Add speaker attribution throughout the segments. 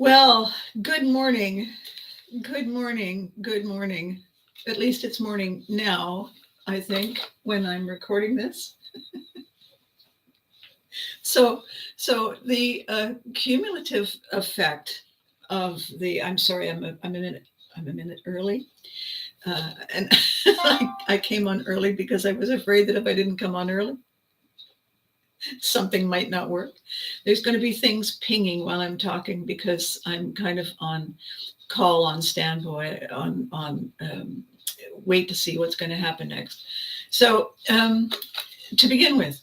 Speaker 1: Well, good morning. Good morning. Good morning. At least it's morning now, I think, when I'm recording this. So the cumulative effect of the I'm sorry, I'm a minute early. And I came on early because I was afraid that if I didn't come on early, something might not work. There's going to be things pinging while I'm talking because I'm kind of on call, on standby, on wait to see what's going to happen next. So to begin with,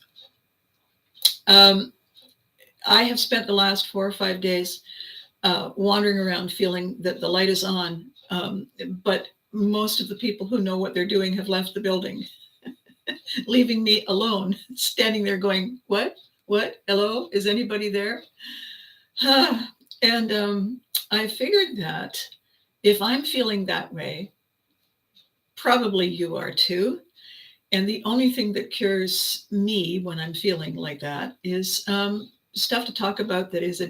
Speaker 1: um, I have spent the last 4 or 5 days wandering around feeling that the light is on, but most of the people who know what they're doing have left the building, leaving me alone, standing there going, what? What? Hello? Is anybody there? And I figured that if I'm feeling that way, probably you are too. And the only thing that cures me when I'm feeling like that is stuff to talk about that is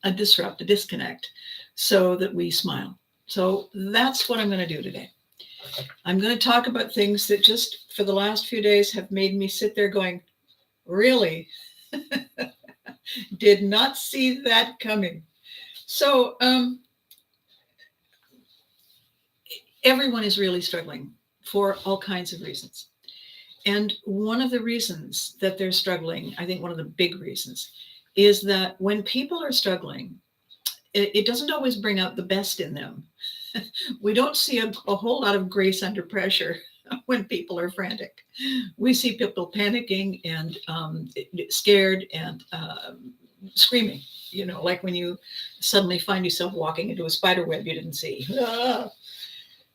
Speaker 1: a disrupt, a disconnect, so that we smile. So that's what I'm going to do today. I'm going to talk about things that just for the last few days have made me sit there going, really? Did not see that coming. So everyone is really struggling for all kinds of reasons. And one of the reasons that they're struggling, I think one of the big reasons, is that when people are struggling, it doesn't always bring out the best in them. We don't see a whole lot of grace under pressure when people are frantic. We see people panicking and scared and screaming, like when you suddenly find yourself walking into a spider web you didn't see.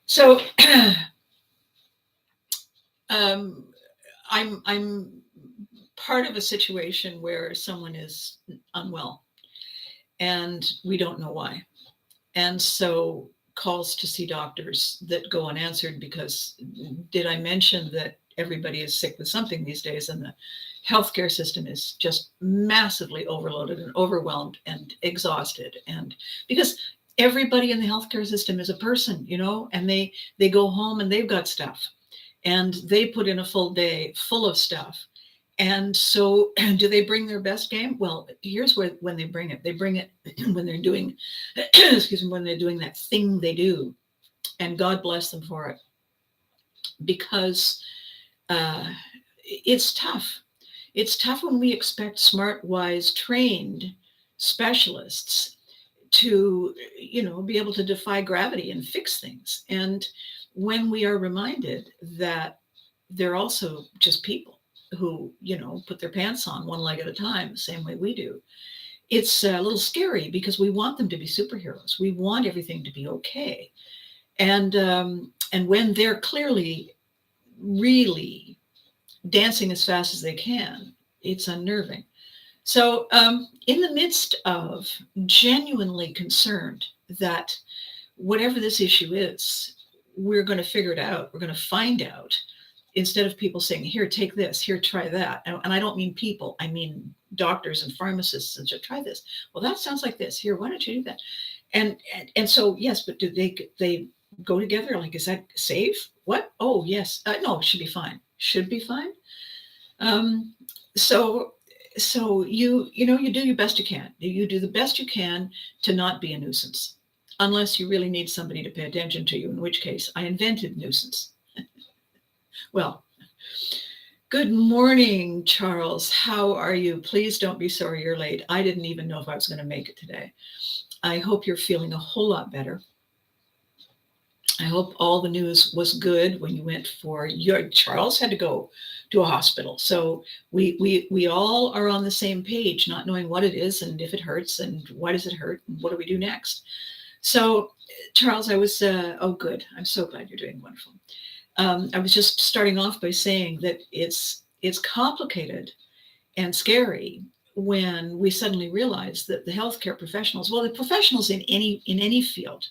Speaker 1: So I'm part of a situation where someone is unwell and we don't know why. And so calls to see doctors that go unanswered because did I mention that everybody is sick with something these days and the healthcare system is just massively overloaded and overwhelmed and exhausted, and because everybody in the healthcare system is a person, and they go home and they've got stuff and they put in a full day full of stuff. And so do they bring their best game? Well, here's when they bring it when they're doing excuse me, when they're doing that thing they do, and God bless them for it, because it's tough. It's tough when we expect smart, wise, trained specialists to, be able to defy gravity and fix things. And when we are reminded that they're also just people who, put their pants on one leg at a time, the same way we do, it's a little scary because we want them to be superheroes. We want everything to be okay. And when they're clearly really dancing as fast as they can, it's unnerving. So in the midst of genuinely concerned that whatever this issue is, we're going to figure it out, we're going to find out, instead of people saying, here, take this, here, try that. And I don't mean people, I mean doctors and pharmacists, and so try this. Well, that sounds like this. Here, why don't you do that? And so, yes, but do they go together? Like, is that safe? What? Oh, yes. No, it should be fine. Should be fine. So you do your best you can. You do the best you can to not be a nuisance, unless you really need somebody to pay attention to you, in which case I invented nuisance. Well, good morning, Charles. How are you? Please don't be sorry you're late. I didn't even know if I was going to make it today. I hope you're feeling a whole lot better. I hope all the news was good when you went for your Charles had to go to a hospital. So we all are on the same page, not knowing what it is and if it hurts and why does it hurt and what do we do next. So Charles, I was oh good. I'm so glad you're doing wonderful. I was just starting off by saying that it's complicated and scary when we suddenly realize that the healthcare professionals, well, the professionals in any field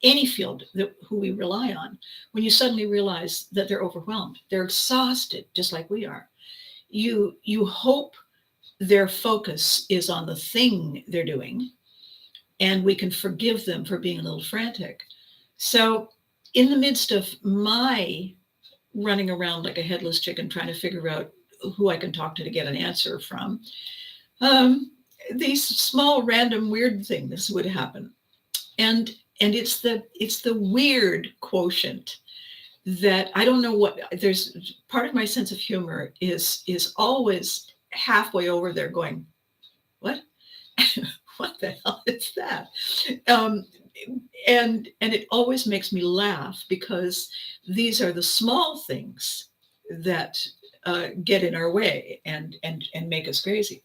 Speaker 1: that who we rely on, when you suddenly realize that they're overwhelmed, they're exhausted, just like we are, you hope their focus is on the thing they're doing and we can forgive them for being a little frantic. So, in the midst of my running around like a headless chicken trying to figure out who I can talk to get an answer from, um, these small random weird things would happen. And it's the weird quotient that I don't know what. There's part of my sense of humor is always halfway over there going, what? What the hell is that? Um, and it always makes me laugh because these are the small things that get in our way and make us crazy.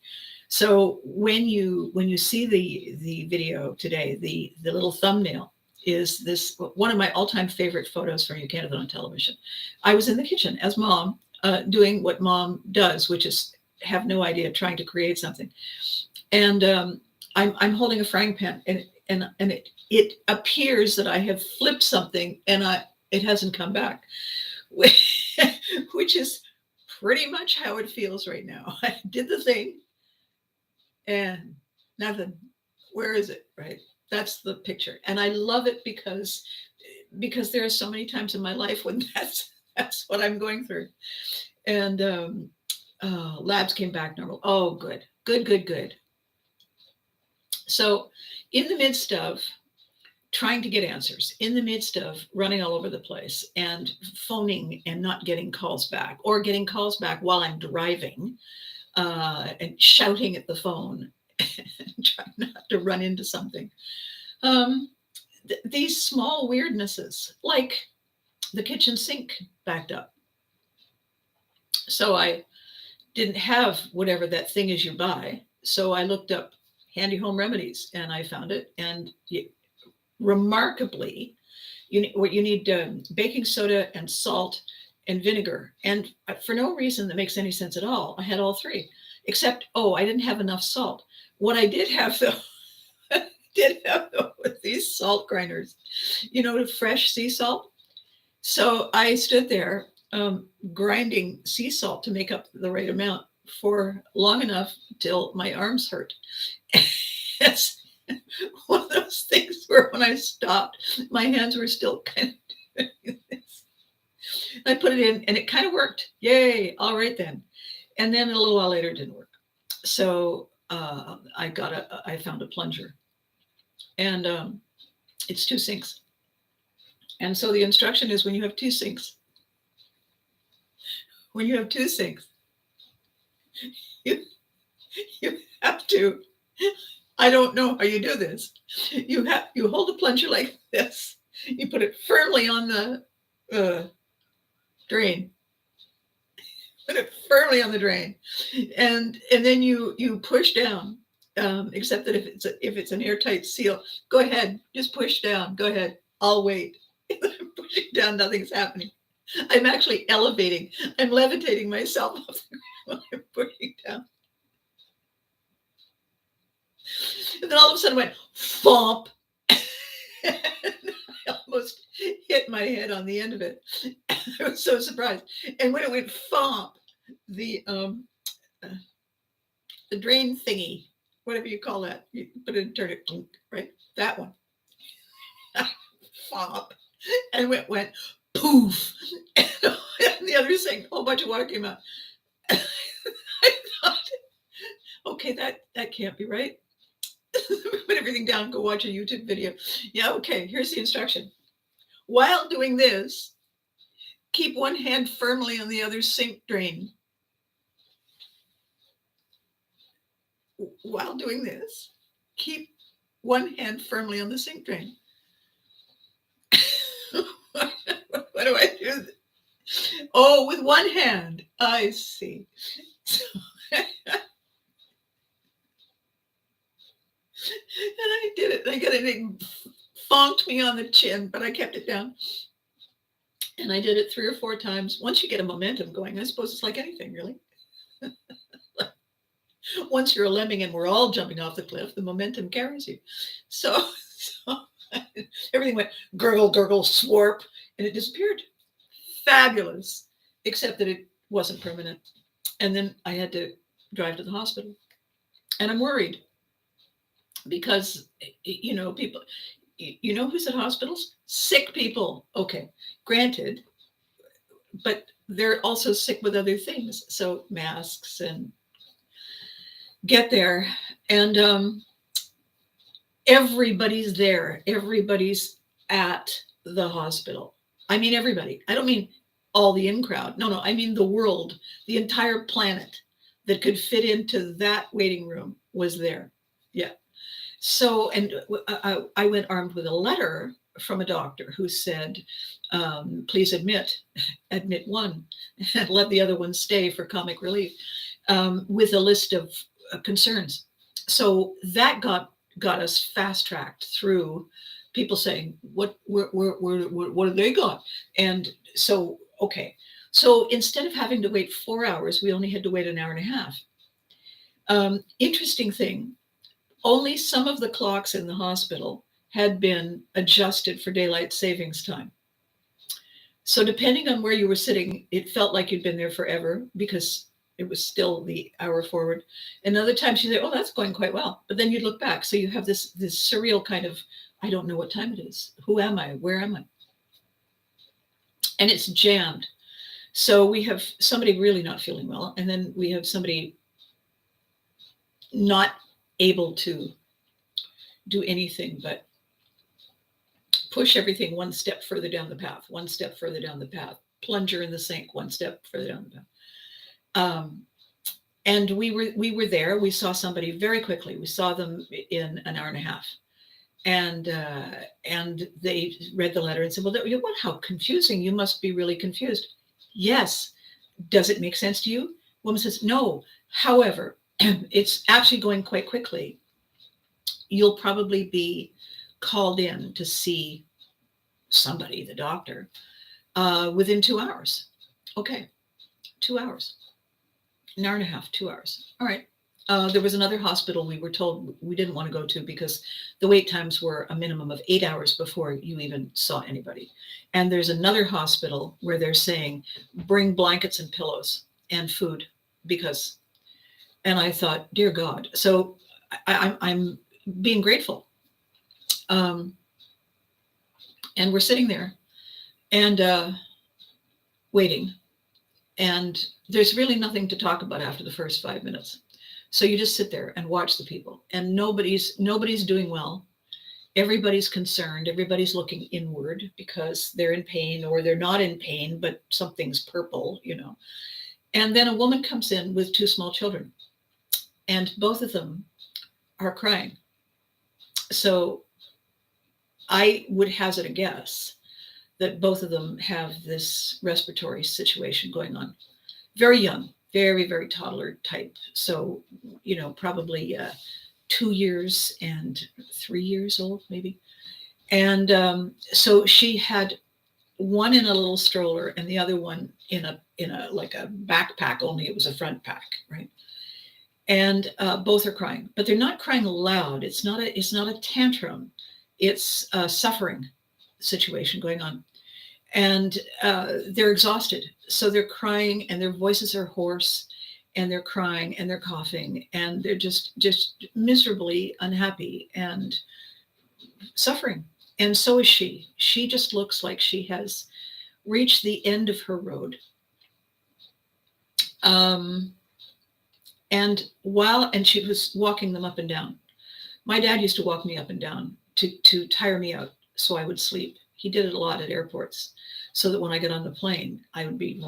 Speaker 1: So when you see the video today, the little thumbnail is this one of my all-time favorite photos from You Can't Have It on Television. I was in the kitchen as mom, doing what mom does, which is have no idea, trying to create something. And I'm holding a frying pan, and it appears that I have flipped something, and it hasn't come back, which is pretty much how it feels right now. I did the thing, and nothing. Where is it? Right. That's the picture, and I love it because there are so many times in my life when that's what I'm going through. And labs came back normal. Oh, good, good, good, good. So, in the midst of trying to get answers, in the midst of running all over the place and phoning and not getting calls back, or getting calls back while I'm driving, and shouting at the phone and trying not to run into something. Um, these small weirdnesses, like the kitchen sink backed up. So I didn't have whatever that thing is you buy. So I looked up handy home remedies and I found it. And remarkably, what you need baking soda and salt and vinegar. And for no reason that makes any sense at all, I had all three, except, I didn't have enough salt. What I did have, though, with these salt grinders, fresh sea salt. So I stood there grinding sea salt to make up the right amount for long enough till my arms hurt. It's one of those things where when I stopped, my hands were still kind of doing this. I put it in and it kind of worked. Yay. All right then. And then a little while later, it didn't work. So I found a plunger, and it's two sinks. And so the instruction is when you have two sinks, you, you have to, I don't know how you do this. You hold the plunger like this. You put it firmly on the drain. Put it firmly on the drain, and then you push down. Except that if it's an airtight seal, go ahead, just push down. Go ahead, I'll wait. I'm pushing down, nothing's happening. I'm actually elevating. I'm levitating myself off the ground while I'm pushing down. And then all of a sudden it went thump. I almost hit my head on the end of it. I was so surprised. And when it went thump, the drain thingy, whatever you call that, you put it in, turn it, right? That one. Thump. And it went poof. And the other thing, a whole bunch of water came out. I thought, okay, that can't be right. Put everything down, go watch a YouTube video. Yeah, okay, here's the instruction. While doing this, keep one hand firmly on the other sink drain. While doing this, keep one hand firmly on the sink drain. What do I do? Oh, with one hand. I see. So, and I did it. It fonked me on the chin, but I kept it down. And I did it 3 or 4 times. Once you get a momentum going, I suppose it's like anything, really. Once you're a lemming and we're all jumping off the cliff, the momentum carries you. So everything went gurgle, gurgle, swarp, and it disappeared. Fabulous, except that it wasn't permanent. And then I had to drive to the hospital. And I'm worried because, people, who's at hospitals? Sick people. Okay, granted, but they're also sick with other things. So masks and get there. And everybody's there. Everybody's at the hospital. I mean, everybody. I don't mean all the in crowd. No, I mean the world, the entire planet that could fit into that waiting room was there. Yeah. So, and I went armed with a letter from a doctor who said, please admit one and let the other one stay for comic relief, with a list of concerns. So that got us fast tracked through people saying, what have they got? And so, okay. So instead of having to wait 4 hours, we only had to wait an hour and a half. Interesting thing, only some of the clocks in the hospital had been adjusted for daylight savings time. So depending on where you were sitting, it felt like you'd been there forever because it was still the hour forward. And other times you say, oh, that's going quite well. But then you look back. So you have this surreal kind of, I don't know what time it is. Who am I? Where am I? And it's jammed. So we have somebody really not feeling well. And then we have somebody not able to do anything but push everything one step further down the path, plunger in the sink, one step further down the path. And we were there. We saw somebody very quickly. We saw them in an hour and a half. And they read the letter and said, well, what? How confusing. You must be really confused. Yes. Does it make sense to you? Woman says, no. However, it's actually going quite quickly. You'll probably be called in to see somebody, the doctor, within 2 hours. Okay, 2 hours. An hour and a half, 2 hours. All right. There was another hospital we were told we didn't want to go to because the wait times were a minimum of 8 hours before you even saw anybody. And there's another hospital where they're saying, bring blankets and pillows and food because, and I thought, dear God. So I'm being grateful. And we're sitting there and waiting. And there's really nothing to talk about after the first 5 minutes. So you just sit there and watch the people, and nobody's doing well. Everybody's concerned. Everybody's looking inward because they're in pain or they're not in pain, but something's purple, And then a woman comes in with 2 small children, and both of them are crying. So I would hazard a guess that both of them have this respiratory situation going on. Very young, very, very toddler type. So, probably 2 years and 3 years old, maybe. And so she had one in a little stroller and the other one in a like a backpack, only it was a front pack, right? And both are crying, but they're not crying loud. It's not a tantrum. It's a suffering situation going on. And they're exhausted. So they're crying and their voices are hoarse and they're crying and they're coughing and they're just miserably unhappy and suffering. And so is she. She just looks like she has reached the end of her road. And she was walking them up and down. My dad used to walk me up and down to tire me out so I would sleep. He did it a lot at airports so that when I get on the plane, I would be,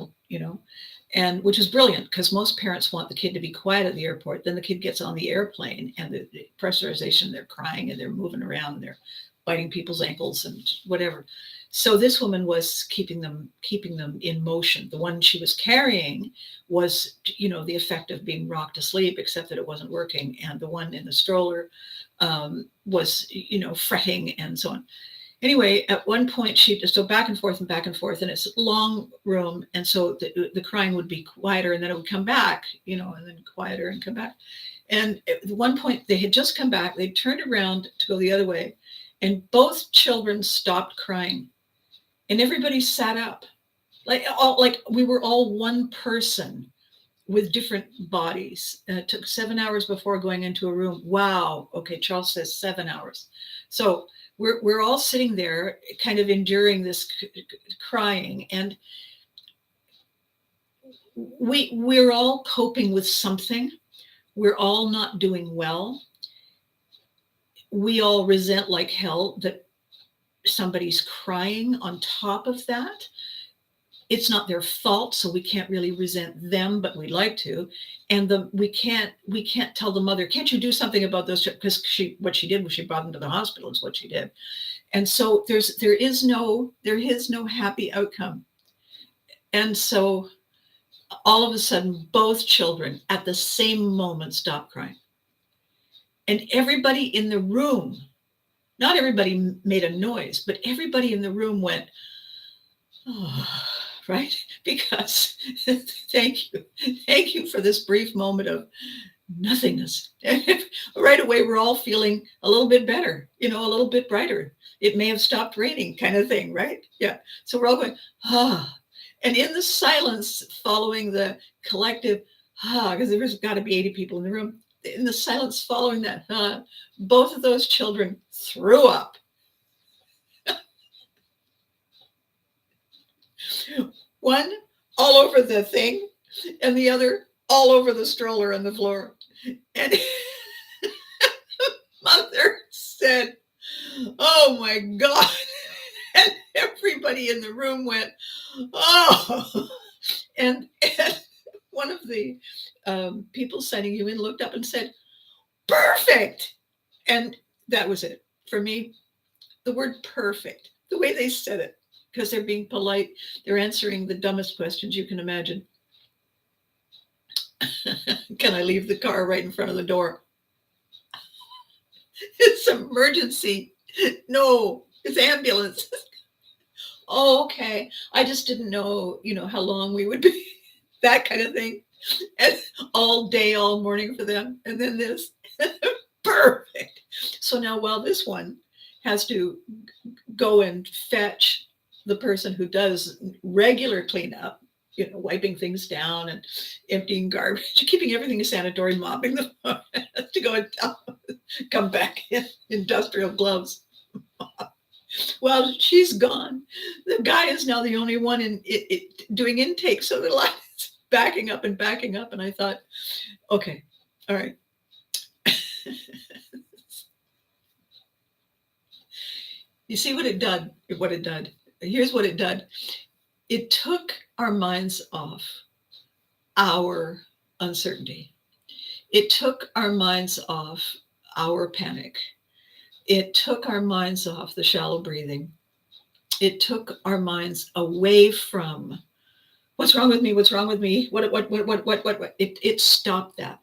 Speaker 1: and which was brilliant because most parents want the kid to be quiet at the airport. Then the kid gets on the airplane and the pressurization, they're crying and they're moving around and they're biting people's ankles and whatever. So this woman was keeping them in motion. The one she was carrying was, the effect of being rocked to sleep, except that it wasn't working. And the one in the stroller was, fretting and so on. Anyway, at one point she just go back and forth, and it's a long room. And so the crying would be quieter and then it would come back, and then quieter and come back. And at one point they had just come back, they turned around to go the other way and both children stopped crying and everybody sat up like we were all one person with different bodies. It took 7 hours before going into a room. Wow. Okay, Charles says 7 hours. So we're all sitting there kind of enduring this crying, and we're all coping with something. We're all not doing well. We all resent like hell that somebody's crying on top of that. It's not their fault, so we can't really resent them, but we'd like to. And we can't tell the mother, can't you do something about those? Because what she did was she brought them to the hospital is what she did. And so there is no happy outcome. And so all of a sudden, both children at the same moment stopped crying. And everybody in the room, not everybody made a noise, but everybody in the room went, oh, right? Because thank you for this brief moment of nothingness. Right away, we're all feeling a little bit better, a little bit brighter. It may have stopped raining, kind of thing, right? Yeah. So we're all going, ah. And in the silence following the collective, because there's got to be 80 people in the room, in the silence following that, both of those children threw up. One all over the thing, and the other all over the stroller on the floor. And mother said, oh my God. And everybody in the room went, oh. And one of the people signing you in looked up and said, perfect. And that was it. For me, the word perfect, the way they said it, because they're being polite, they're answering the dumbest questions you can imagine. Can I leave the car right in front of the door? It's emergency. No, it's ambulance. Oh, okay. I just didn't know, how long we would be. That kind of thing. And all day, all morning for them. And then this. Perfect. So now while this one has to go and fetch the person who does regular cleanup, wiping things down and emptying garbage, keeping everything sanitary, mopping the floor, to go and come back in industrial gloves. Well, she's gone. The guy is now the only one in doing intake, so the line is backing up. And I thought, okay, all right. You see what it did? Here's what it did. It took our minds off our uncertainty. It took our minds off our panic. It took our minds off the shallow breathing. It took our minds away from what's wrong with me? What's wrong with me? What? It stopped that.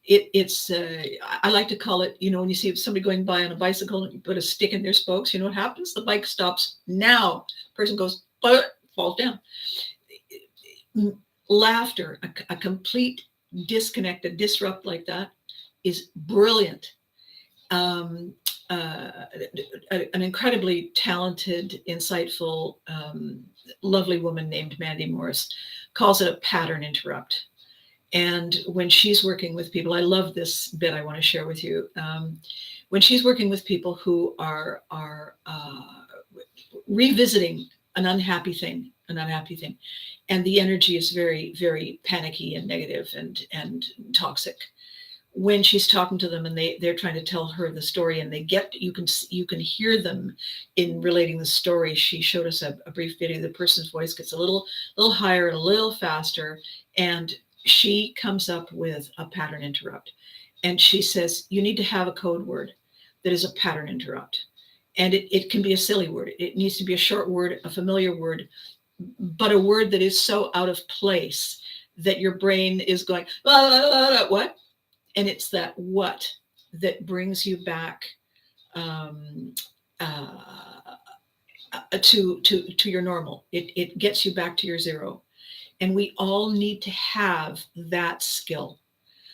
Speaker 1: It's I like to call it, when you see somebody going by on a bicycle and you put a stick in their spokes, you know what happens? The bike stops. Now, person goes, falls down. Laughter, a complete disconnect, a disrupt like that is brilliant. An incredibly talented, insightful, lovely woman named Mandy Morris calls it a pattern interrupt. And when she's working with people, I love this bit I want to share with you. When she's working with people who are revisiting an unhappy thing, and the energy is very, very panicky and negative and toxic. When she's talking to them and they're trying to tell her the story, and you can hear them in relating the story. She showed us a brief video. The person's voice gets a little higher and a little faster, and she comes up with a pattern interrupt. And she says, you need to have a code word that is a pattern interrupt. And it can be a silly word. It needs to be a short word, a familiar word, but a word that is so out of place that your brain is going, what? And it's that what that brings you back to your normal. It gets you back to your zero. And we all need to have that skill.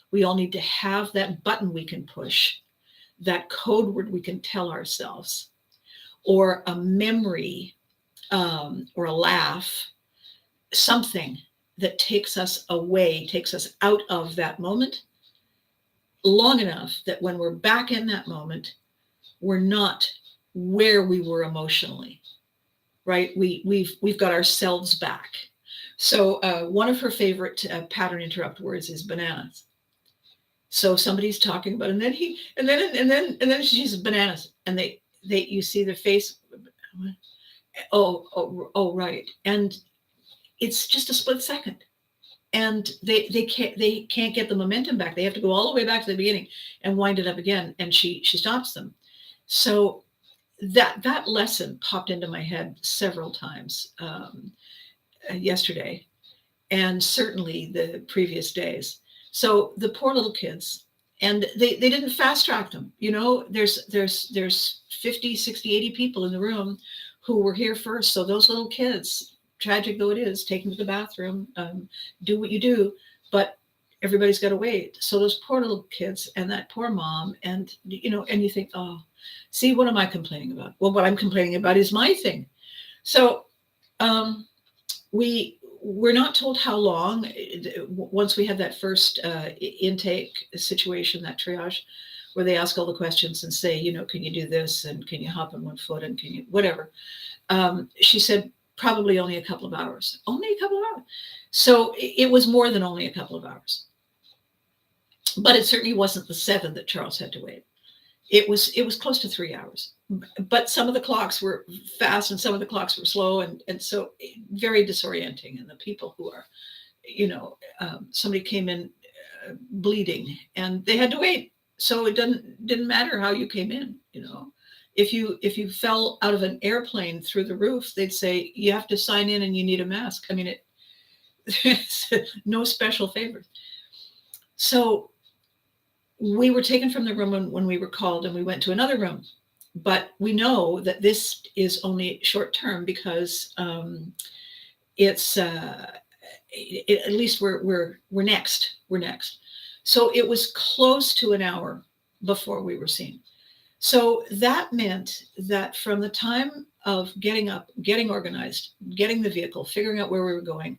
Speaker 1: We all need to have that button we can push, that code word we can tell ourselves, or a memory, or a laugh, something that takes us away, takes us out of that moment long enough that when we're back in that moment, we're not where we were emotionally, right? We've got ourselves back. So one of her favorite pattern interrupt words is bananas. So somebody's talking about, and then she says bananas, and they you see their face. Oh, right, and it's just a split second, and they can't get the momentum back. They have to go all the way back to the beginning and wind it up again, and she stops them. So that lesson popped into my head several times yesterday, and certainly the previous days. So the poor little kids, and they didn't fast track them. There's 50, 60, 80 people in the room who were here first. So those little kids, tragic though it is, take them to the bathroom, do what you do, but everybody's got to wait. So those poor little kids and that poor mom, and and you think, oh, see, what am I complaining about? Well, what I'm complaining about is my thing. So we're not told how long. Once we had that first intake situation, that triage, where they ask all the questions and say, can you do this, and can you hop on one foot, and can you whatever. She said probably only a couple of hours. Only a couple of hours. So it was more than only a couple of hours. But it certainly wasn't the 7 that Charles had to wait. It was close to 3 hours. But some of the clocks were fast and some of the clocks were slow, and so very disorienting. And the people who are, somebody came in bleeding, and they had to wait. So it didn't matter how you came in. If you fell out of an airplane through the roof, they'd say you have to sign in and you need a mask. I mean, it's no special favors. So we were taken from the room when we were called, and we went to another room. But we know that this is only short term, because it's at least we're next. We're next. So it was close to an hour before we were seen. So that meant that from the time of getting up, getting organized, getting the vehicle, figuring out where we were going,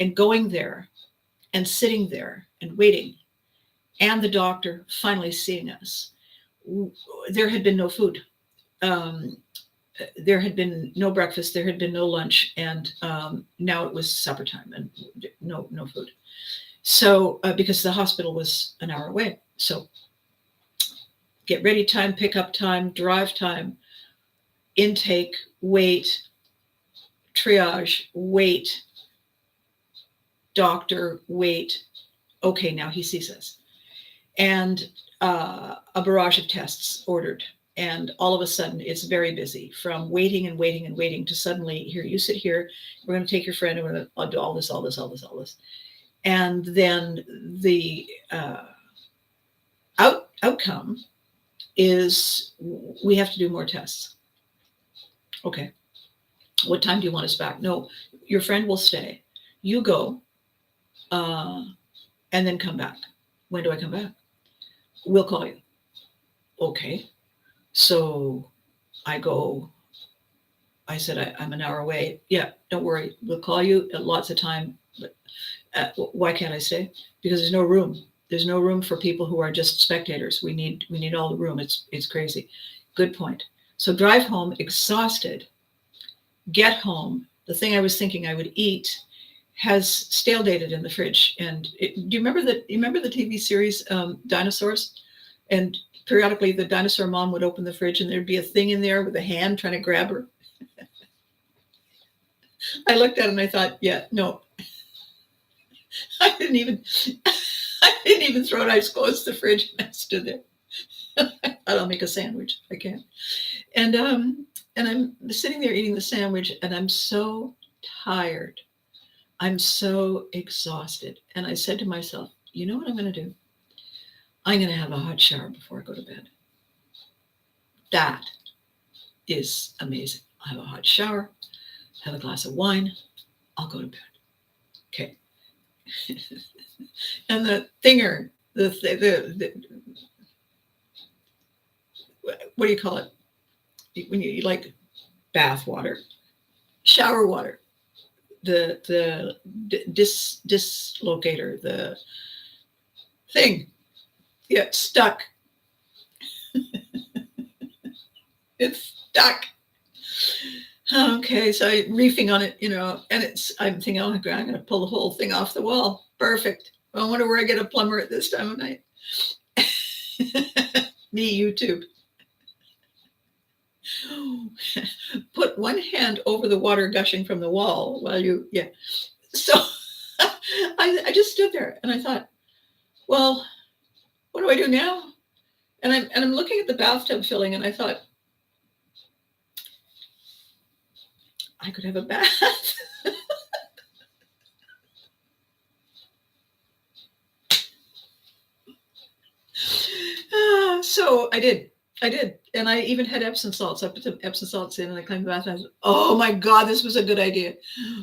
Speaker 1: and going there, and sitting there and waiting, and the doctor finally seeing us, there had been no food. There had been no breakfast, there had been no lunch, and now it was supper time, and no food. So because the hospital was an hour away. So get ready time, pick up time, drive time, intake, wait, triage, wait, doctor, wait. Okay, now he sees us. And a barrage of tests ordered. And all of a sudden, it's very busy, from waiting and waiting and waiting to suddenly, here, you sit here, we're going to take your friend, and we're going to do all this. And then the outcome is we have to do more tests. Okay. What time do you want us back? No, your friend will stay. You go and then come back. When do I come back? We'll call you. Okay. So I go, I said, I'm an hour away. Yeah, don't worry. We'll call you at lots of time. But why can't I stay? Because there's no room. There's no room for people who are just spectators. We need all the room. It's crazy. Good point. So drive home exhausted, get home. The thing I was thinking I would eat has stale dated in the fridge. And do you remember the TV series Dinosaurs? And periodically the dinosaur mom would open the fridge and there'd be a thing in there with a hand trying to grab her. I looked at it and I thought, yeah, no. I didn't even throw it. I just closed the fridge and I stood there. I'll make a sandwich. I can't. And I'm sitting there eating the sandwich, and I'm so tired. I'm so exhausted. And I said to myself, you know what I'm going to do? I'm going to have a hot shower before I go to bed. That is amazing. I'll have a hot shower, have a glass of wine, I'll go to bed. Okay. And the thinger, the what do you call it? When you like bath water, shower water. dislocator, the thing gets stuck. It's stuck. Okay, so I'm reefing on it, and I'm thinking, oh, I'm going to pull the whole thing off the wall. Perfect. I wonder where I get a plumber at this time of night. Me, YouTube. Put one hand over the water gushing from the wall while So I just stood there and I thought, well, what do I do now? And I'm looking at the bathtub filling and I thought, I could have a bath. So I did. And I even had Epsom salts. I put some Epsom salts in and I climbed the bath. And I was, oh my God, this was a good idea.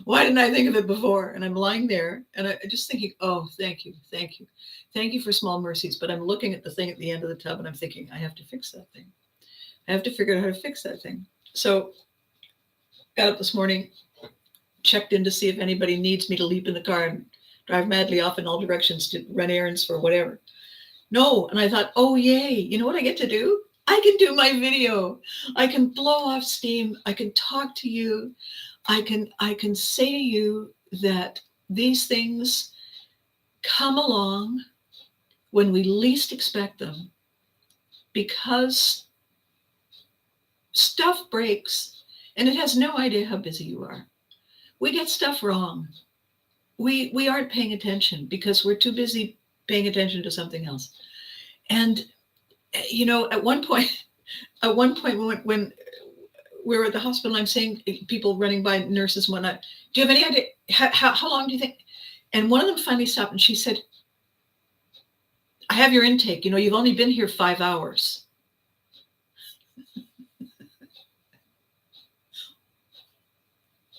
Speaker 1: Why didn't I think of it before? And I'm lying there and I just thinking, oh, thank you. Thank you. Thank you for small mercies. But I'm looking at the thing at the end of the tub and I'm thinking, I have to fix that thing. I have to figure out how to fix that thing. So got up this morning, checked in to see if anybody needs me to leap in the car and drive madly off in all directions to run errands for whatever. No. And I thought, oh, yay. You know what I get to do? I can do my video. I can blow off steam. I can talk to you. I can say to you that these things come along when we least expect them, because stuff breaks and it has no idea how busy you are. We get stuff wrong. We aren't paying attention because we're too busy paying attention to something else. And at one point when we were at the hospital, I'm saying, people running by, nurses and whatnot, do you have any idea how long do you think? And one of them finally stopped and she said, I have your intake. You've only been here 5 hours.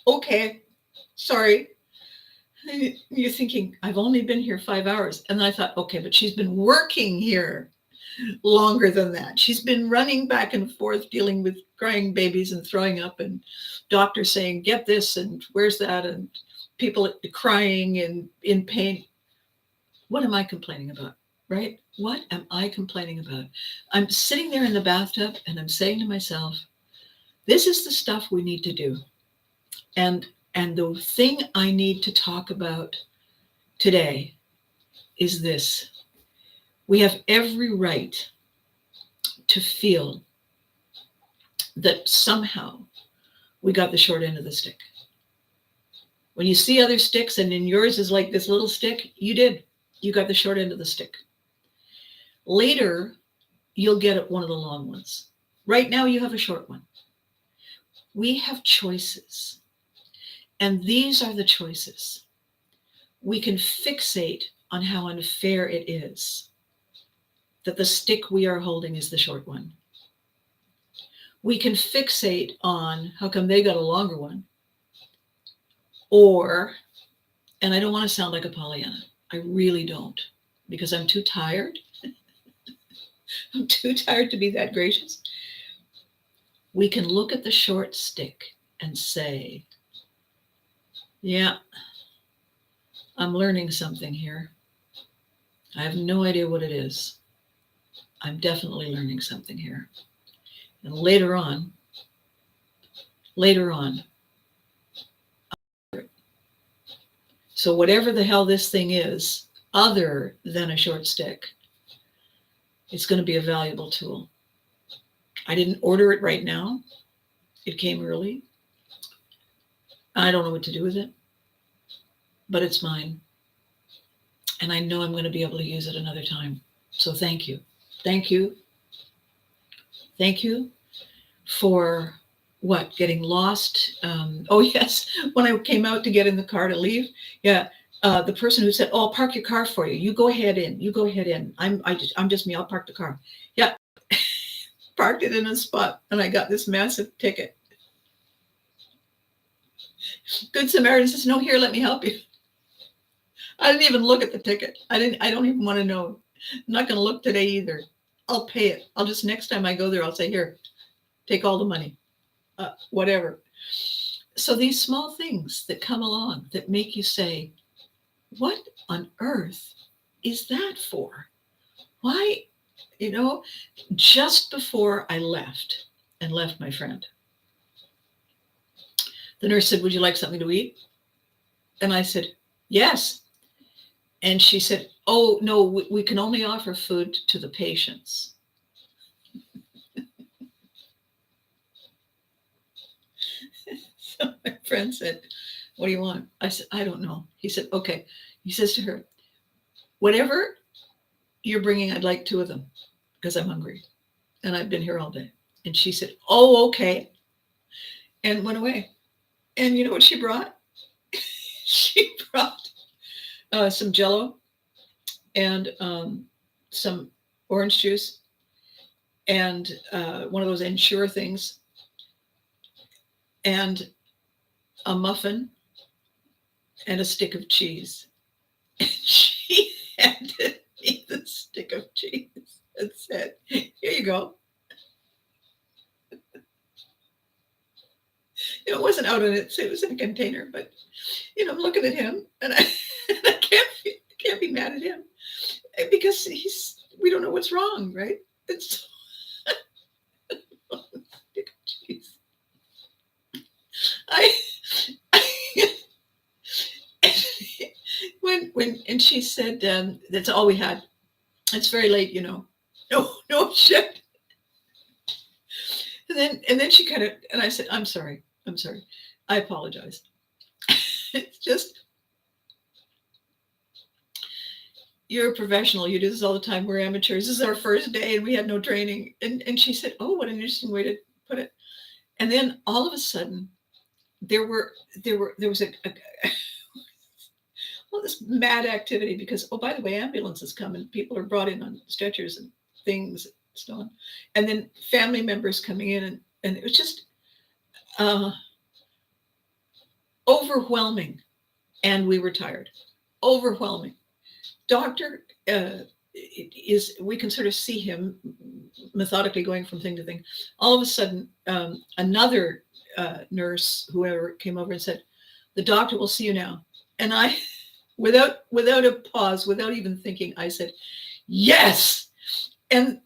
Speaker 1: Okay, sorry. You're thinking, I've only been here 5 hours. And then I thought, okay, but she's been working here longer than that. She's been running back and forth, dealing with crying babies and throwing up and doctors saying, get this and where's that, and people crying and in pain. What am I complaining about, right? What am I complaining about? I'm sitting there in the bathtub and I'm saying to myself, this is the stuff we need to do. And the thing I need to talk about today is this. We have every right to feel that somehow we got the short end of the stick. When you see other sticks and in yours is like this little stick, you got the short end of the stick. Later, you'll get one of the long ones. Right now, you have a short one. We have choices. And these are the choices. We can fixate on how unfair it is that the stick we are holding is the short one. We can fixate on how come they got a longer one. Or, and I don't want to sound like a Pollyanna. I really don't, because I'm too tired. I'm too tired to be that gracious. We can look at the short stick and say, yeah, I'm learning something here. I have no idea what it is. I'm definitely learning something here. And later on, so whatever the hell this thing is, other than a short stick, it's going to be a valuable tool. I didn't order it right now. It came early. I don't know what to do with it, but it's mine. And I know I'm going to be able to use it another time. So thank you. Thank you. Thank you for what? Getting lost. Oh, yes. When I came out to get in the car to leave. Yeah. The person who said, oh, I'll park your car for you. You go ahead in. You go ahead in. I'm just me. I'll park the car. Yeah. Parked it in a spot and I got this massive ticket. Good Samaritan says, no, here, let me help you. I didn't even look at the ticket. I don't even want to know. I'm not going to look today either. I'll pay it. I'll just, next time I go there, I'll say, here, take all the money, whatever. So these small things that come along that make you say, what on earth is that for? Why, you know, just before I left and left my friend, the nurse said, would you like something to eat? And I said, yes. And she said, oh, no, we can only offer food to the patients. So my friend said, what do you want? I said, I don't know. He said, okay. He says to her, whatever you're bringing, I'd like 2 of them because I'm hungry and I've been here all day. And she said, oh, okay. And went away. And you know what she brought? She brought some Jello and some orange juice and one of those Ensure things and a muffin and a stick of cheese. And she handed me the stick of cheese and said, here you go. It wasn't out in it was in a container, but I'm looking at him and I can't be mad at him because we don't know what's wrong, right? It's stick of cheese. I when she said that's all we had. It's very late, No shit. And then she kind of and I said, I'm sorry. I apologize. It's just you're a professional. You do this all the time. We're amateurs. This is our first day and we had no training. And she said, oh, what an interesting way to put it. And then all of a sudden there was a well, this mad activity because, oh, by the way, ambulances come and people are brought in on stretchers and things, so on. And then family members coming in and it was just overwhelming. And we were tired. Overwhelming. Doctor we can sort of see him methodically going from thing to thing. All of a sudden, another nurse, whoever, came over and said, the doctor will see you now. And I, without a pause, without even thinking, I said, yes. And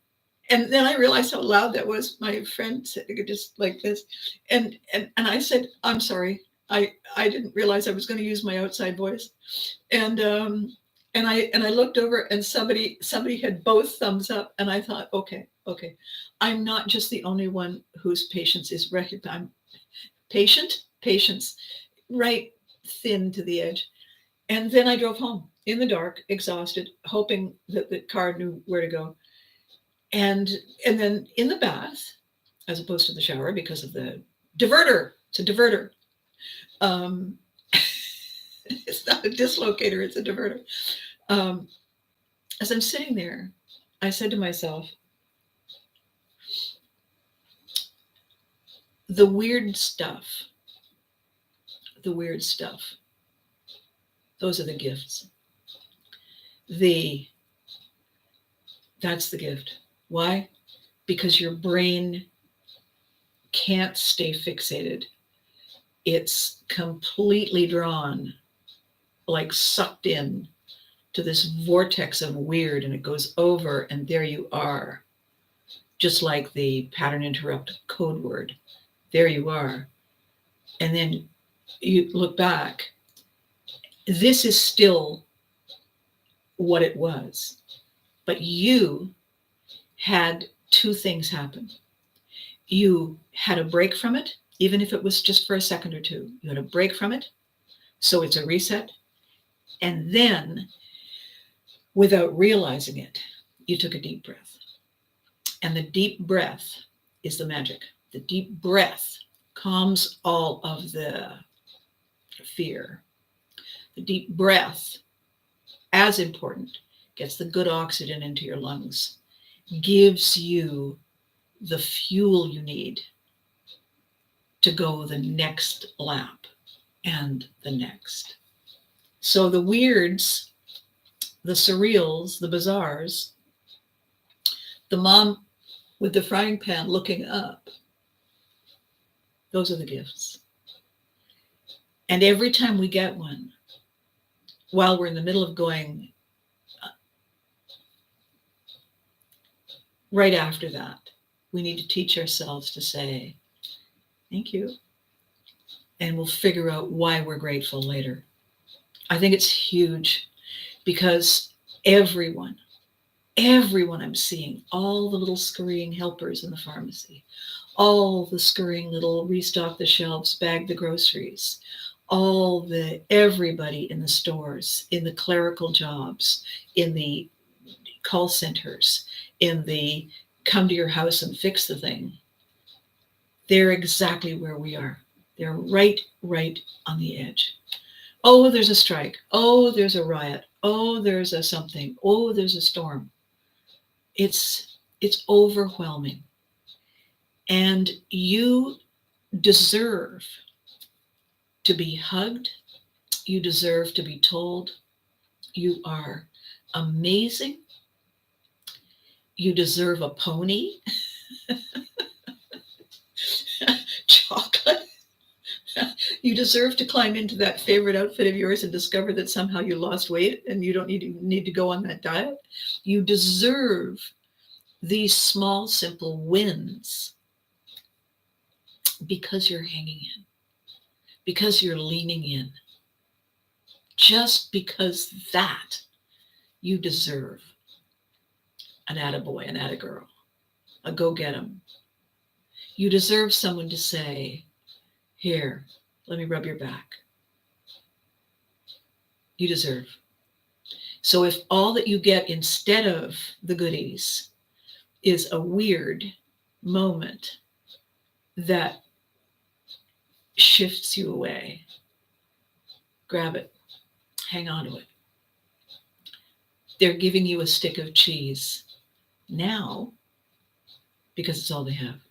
Speaker 1: then I realized how loud that was. My friend said just like this. And I said, I'm sorry. I didn't realize I was going to use my outside voice. And I looked over and somebody had both thumbs up and I thought, okay. I'm not just the only one whose patience is recognized. I'm patience, right thin to the edge. And then I drove home in the dark, exhausted, hoping that the car knew where to go. And then in the bath, as opposed to the shower, because of the diverter. It's a diverter. It's not a dislocator, it's a diverter. As I'm sitting there, I said to myself, the weird stuff, those are the gifts. That's the gift. Why? Because your brain can't stay fixated. It's completely drawn, like sucked in to this vortex of weird, and it goes over, and there you are. Just like the pattern interrupt code word. There you are. And then you look back. This is still what it was. But you had 2 things happen. You had a break from it, even if it was just for a second or 2. You had a break from it. So it's a reset. And then, without realizing it, you took a deep breath. And the deep breath is the magic. The deep breath calms all of the fear. The deep breath, as important, gets the good oxygen into your lungs, gives you the fuel you need to go the next lap and the next. So the weirds, the surreals, the bizarres, the mom with the frying pan looking up, those are the gifts. And every time we get one, while we're in the middle of going, right after that, we need to teach ourselves to say, thank you. And we'll figure out why we're grateful later. I think it's huge because everyone I'm seeing, all the little scurrying helpers in the pharmacy, all the scurrying little restock the shelves, bag the groceries, everybody in the stores, in the clerical jobs, in the call centers, in the come to your house and fix the thing. They're exactly where we are. They're right on the edge. Oh, there's a strike. Oh, there's a riot. Oh, there's a something. Oh, there's a storm. It's overwhelming. And you deserve to be hugged. You deserve to be told you are amazing. You deserve a pony. Chocolate. You deserve to climb into that favorite outfit of yours and discover that somehow you lost weight and you don't need to go on that diet. You deserve these small, simple wins because you're hanging in, because you're leaning in, just because that you deserve an attaboy, an attagirl, a go get 'em. You deserve someone to say, here, let me rub your back. You deserve. So if all that you get instead of the goodies is a weird moment that shifts you away, grab it, hang on to it. They're giving you a stick of cheese now because it's all they have,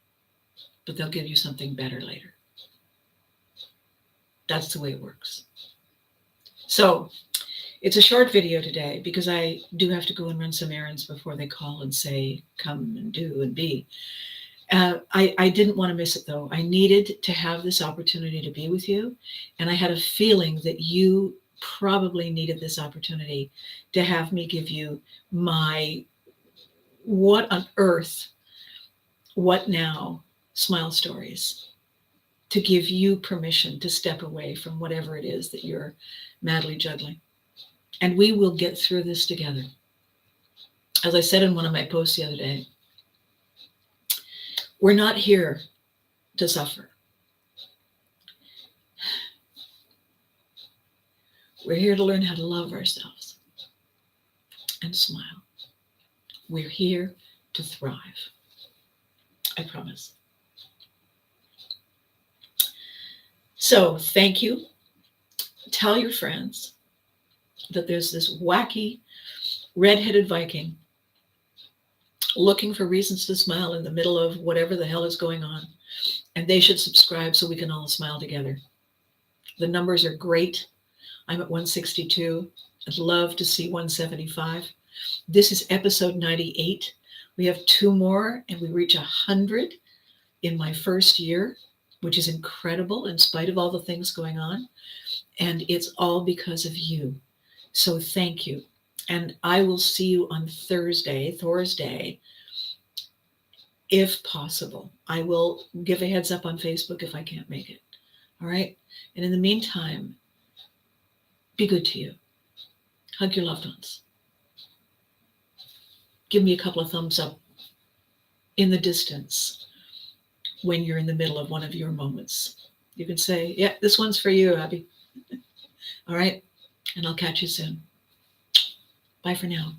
Speaker 1: but they'll give you something better later. That's the way it works. So it's a short video today because I do have to go and run some errands before they call and say, come and do and be. I didn't want to miss it though. I needed to have this opportunity to be with you. And I had a feeling that you probably needed this opportunity to have me give you my what on earth, what now smile stories, to give you permission to step away from whatever it is that you're madly juggling. And we will get through this together. As I said in one of my posts the other day, we're not here to suffer. We're here to learn how to love ourselves and smile. We're here to thrive. I promise. So thank you. Tell your friends that there's this wacky red-headed Viking looking for reasons to smile in the middle of whatever the hell is going on. And they should subscribe so we can all smile together. The numbers are great. I'm at 162. I'd love to see 175. This is episode 98. We have 2 more and we reach 100 in my first year, which is incredible in spite of all the things going on. And it's all because of you. So thank you. And I will see you on Thursday, if possible. I will give a heads up on Facebook if I can't make it. All right. And in the meantime, be good to you. Hug your loved ones. Give me a couple of thumbs up in the distance when you're in the middle of one of your moments. You can say, yeah, this one's for you, Abby. All right. And I'll catch you soon. Bye for now.